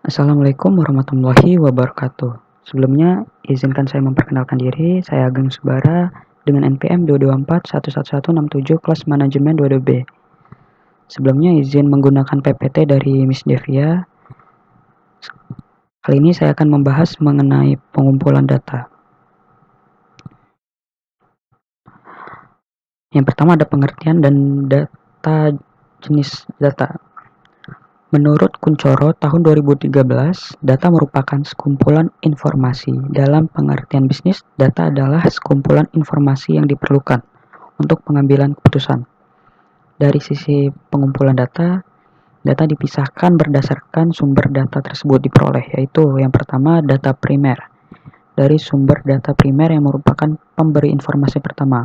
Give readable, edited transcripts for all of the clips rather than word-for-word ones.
Assalamualaikum warahmatullahi wabarakatuh. Sebelumnya, izinkan saya memperkenalkan diri. Saya Ageng Subara dengan NPM 224111167 kelas manajemen 22B. Sebelumnya izin menggunakan PPT dari Miss Devia. Kali ini saya akan membahas mengenai pengumpulan data. Yang pertama ada pengertian dan data jenis data. Menurut Kuncoro tahun 2013, data merupakan sekumpulan informasi. Dalam pengertian bisnis, data adalah sekumpulan informasi yang diperlukan untuk pengambilan keputusan. Dari sisi pengumpulan data dipisahkan berdasarkan sumber data tersebut diperoleh, yaitu yang pertama data primer. Dari sumber data primer yang merupakan pemberi informasi pertama.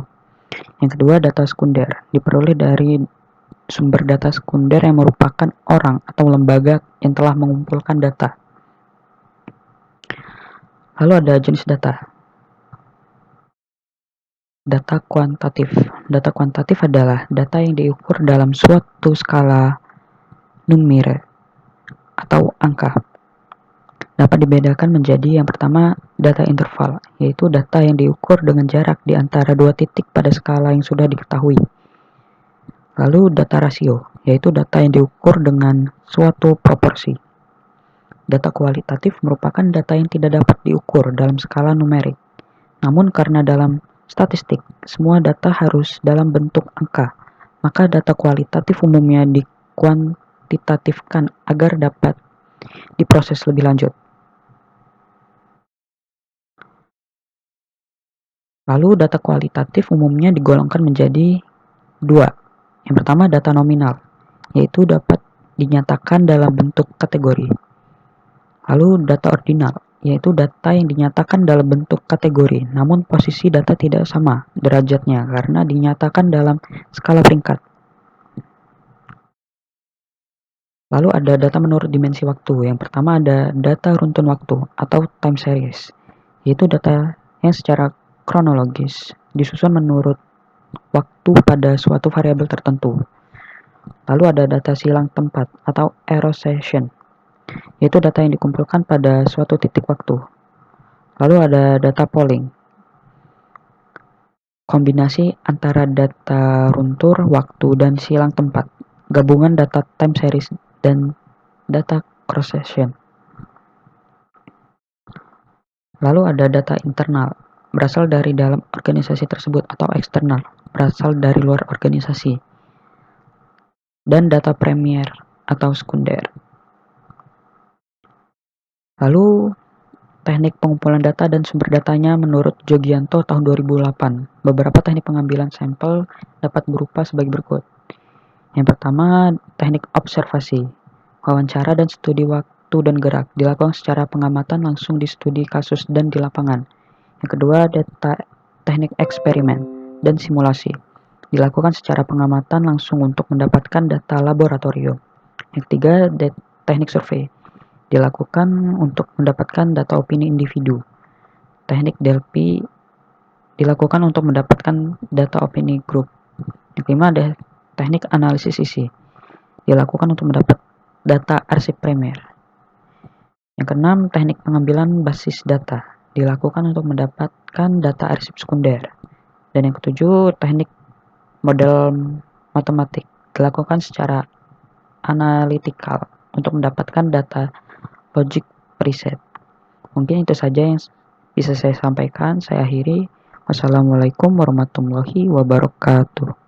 Yang kedua data sekunder, diperoleh dari sumber data sekunder yang merupakan orang atau lembaga yang telah mengumpulkan data. Lalu ada jenis data. Data kuantitatif. Data kuantitatif adalah data yang diukur dalam suatu skala numerik atau angka. Dapat dibedakan menjadi yang pertama data interval, yaitu data yang diukur dengan jarak di antara dua titik pada skala yang sudah diketahui. Lalu data rasio, yaitu data yang diukur dengan suatu proporsi. Data kualitatif merupakan data yang tidak dapat diukur dalam skala numerik. Namun karena dalam statistik, semua data harus dalam bentuk angka, maka data kualitatif umumnya dikuantitatifkan agar dapat diproses lebih lanjut. Lalu data kualitatif umumnya digolongkan menjadi dua. Yang pertama data nominal, yaitu dapat dinyatakan dalam bentuk kategori. Lalu data ordinal, yaitu data yang dinyatakan dalam bentuk kategori, namun posisi data tidak sama derajatnya karena dinyatakan dalam skala peringkat. Lalu ada data menurut dimensi waktu. Yang pertama ada data runtun waktu atau time series, yaitu data yang secara kronologis disusun menurut waktu pada suatu variabel tertentu. Lalu ada data silang tempat atau error-session, yaitu data yang dikumpulkan pada suatu titik waktu. Lalu ada data polling, kombinasi antara data runtur waktu dan silang tempat, gabungan data time series dan data cross-section. Lalu ada data internal, berasal dari dalam organisasi tersebut, atau eksternal, berasal dari luar organisasi. Dan data premier atau sekunder. Lalu teknik pengumpulan data dan sumber datanya menurut Jogianto tahun 2008. Beberapa teknik pengambilan sampel dapat berupa sebagai berikut. Yang pertama, teknik observasi, wawancara dan studi waktu dan gerak dilakukan secara pengamatan langsung di studi kasus dan di lapangan. Yang kedua, teknik eksperimen dan simulasi dilakukan secara pengamatan langsung untuk mendapatkan data laboratorium. Yang ketiga, teknik survei dilakukan untuk mendapatkan data opini individu. Teknik Delphi dilakukan untuk mendapatkan data opini grup. Yang kelima ada teknik analisis isi, dilakukan untuk mendapat data arsip primer. Yang keenam, teknik pengambilan basis data, dilakukan untuk mendapatkan data arsip sekunder. Dan yang ketujuh, teknik model matematik, dilakukan secara analitikal untuk mendapatkan data logic preset. Mungkin itu saja yang bisa saya sampaikan. Saya akhiri. Wassalamualaikum warahmatullahi wabarakatuh.